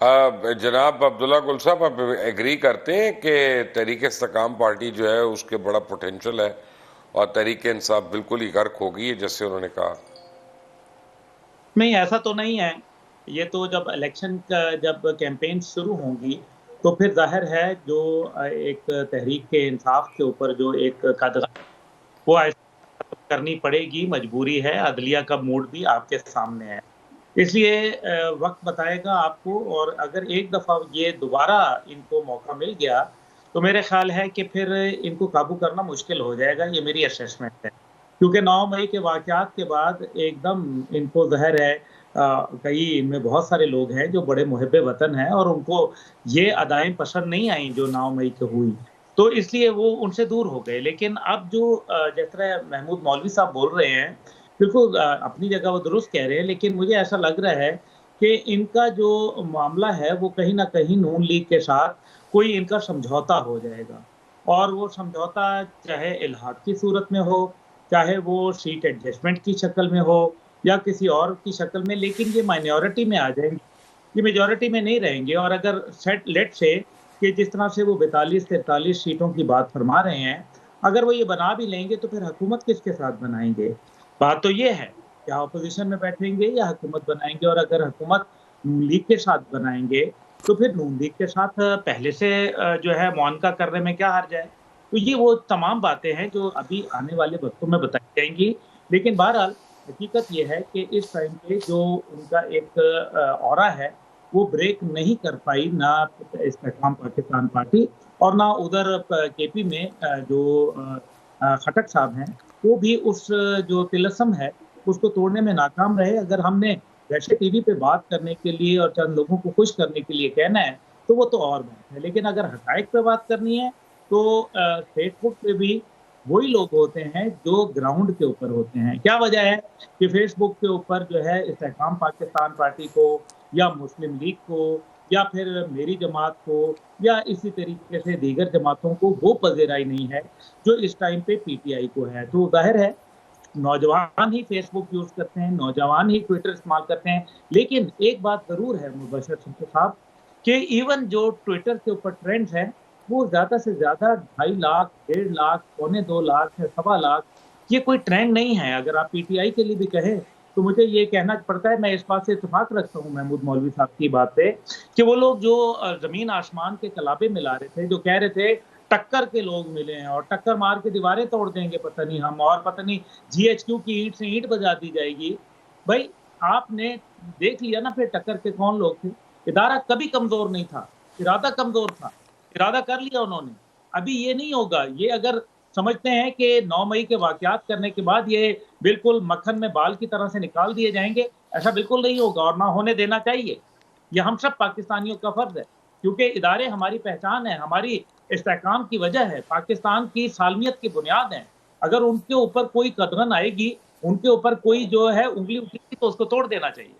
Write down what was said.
جناب عبداللہ گل صاحب، آپ ایگری کرتے ہیں کہ تحریک استحکام پارٹی جو ہے اس کے بڑا پوٹینشل ہے اور تحریک انصاف بالکل ہی غرق ہو گئی ہے جیسے انہوں نے کہا؟ نہیں، ایسا تو نہیں ہے. یہ تو جب الیکشن کا جب کیمپین شروع ہوں گی تو پھر ظاہر ہے جو ایک تحریک کے انصاف کے اوپر جو ایک قدغن وہ ایسا کرنی پڑے گی، مجبوری ہے. عدلیہ کا موڈ بھی آپ کے سامنے ہے، اس لیے وقت بتائے گا آپ کو. اور اگر ایک دفعہ یہ دوبارہ ان کو موقع مل گیا تو میرے خیال ہے کہ پھر ان کو قابو کرنا مشکل ہو جائے گا. یہ میری اسیسمنٹ ہے، کیونکہ 9 مئی کے واقعات کے بعد ایک دم ان کو ظاہر ہے کئی ان میں بہت سارے لوگ ہیں جو بڑے محب وطن ہیں اور ان کو یہ ادائیں پسند نہیں آئیں جو 9 مئی کو ہوئی، تو اس لیے وہ ان سے دور ہو گئے. لیکن اب جو جس طرح محمود مولوی صاحب بول رہے ہیں، بالکل اپنی جگہ وہ درست کہہ رہے ہیں، لیکن مجھے ایسا لگ رہا ہے کہ ان کا جو معاملہ ہے وہ کہیں نہ کہیں نون لیگ کے ساتھ کوئی ان کا سمجھوتا ہو جائے گا. اور وہ سمجھوتا چاہے الحاق کی صورت میں ہو، چاہے وہ سیٹ ایڈجسٹمنٹ کی شکل میں ہو یا کسی اور کی شکل میں، لیکن یہ مائنورٹی میں آ جائیں گے، یہ میجورٹی میں نہیں رہیں گے. اور اگر سیٹ لیٹ سے کہ جس طرح سے وہ 42-43 سیٹوں کی بات فرما رہے ہیں، اگر وہ یہ بنا بھی لیں گے تو پھر حکومت کس کے ساتھ بنائیں گے؟ بات تو یہ ہے کیا اپوزیشن میں بیٹھیں گے یا حکومت بنائیں گے. اور اگر حکومت نون لیگ کے ساتھ بنائیں گے تو پھر نون لیگ کے ساتھ پہلے سے جو ہے معانقہ کرنے میں کیا حرج ہے. تو یہ وہ تمام باتیں ہیں جو ابھی آنے والے وقتوں میں بتائی جائیں گی. لیکن بہرحال حقیقت یہ ہے کہ اس ٹائم پہ جو ان کا ایک اورا ہے وہ بریک نہیں کر پائی، نہ استحکام پاکستان پارٹی اور نہ ادھر کے پی میں جو خٹک صاحب ہیں وہ بھی اس جو طلسم ہے اس کو توڑنے میں ناکام رہے. اگر ہم نے ویسے ٹی وی پہ بات کرنے کے لیے اور چند لوگوں کو خوش کرنے کے لیے کہنا ہے تو وہ تو اور بات ہے، لیکن اگر حقائق پہ بات کرنی ہے تو فیس بک پہ بھی وہی لوگ ہوتے ہیں جو گراؤنڈ کے اوپر ہوتے ہیں. کیا وجہ ہے کہ فیس بک کے اوپر جو ہے استحکام پاکستان پارٹی کو یا مسلم لیگ کو یا پھر میری جماعت کو یا اسی طریقے سے دیگر جماعتوں کو وہ پذیرائی نہیں ہے جو اس ٹائم پہ پی ٹی آئی کو ہے. تو ظاہر ہے نوجوان ہی فیس بک یوز کرتے ہیں، نوجوان ہی ٹویٹر استعمال کرتے ہیں. لیکن ایک بات ضرور ہے مبشر شمس صاحب کہ ایون جو ٹویٹر کے اوپر ٹرینڈز ہیں وہ زیادہ سے زیادہ 2.5 لاکھ 1.5 لاکھ 2.25 لاکھ یا 1.25 لاکھ، یہ کوئی ٹرینڈ نہیں ہے. اگر آپ پی ٹی آئی کے لیے بھی کہیں تو مجھے یہ کہنا پڑتا ہے، میں اس بات سے اتفاق رکھتا ہوں محمود مولوی صاحب کی بات پہ کہ وہ لوگ جو زمین آسمان کے کلابے ملا رہے تھے، جو کہہ رہے تھے ٹکر کے لوگ ملے ہیں اور ٹکر مار کے دیواریں توڑ دیں گے پتہ نہیں ہم، اور پتہ نہیں جی ایچ کیو کی اینٹ سے اینٹ بجا دی جائے گی. بھائی آپ نے دیکھ لیا نا پھر ٹکر کے کون لوگ تھے. ادارہ کبھی کمزور نہیں تھا، ارادہ کمزور تھا، ارادہ کر لیا انہوں نے. ابھی یہ نہیں ہوگا. یہ اگر سمجھتے ہیں کہ 9 مئی کے واقعات کرنے کے بعد یہ بالکل مکھن میں بال کی طرح سے نکال دیے جائیں گے، ایسا بالکل نہیں ہوگا اور نہ ہونے دینا چاہیے. یہ ہم سب پاکستانیوں کا فرض ہے، کیونکہ ادارے ہماری پہچان ہے، ہماری استحکام کی وجہ ہے، پاکستان کی سالمیت کی بنیاد ہیں. اگر ان کے اوپر کوئی قدغن آئے گی، ان کے اوپر کوئی جو ہے انگلی اٹھے گی تو اس کو توڑ دینا چاہیے.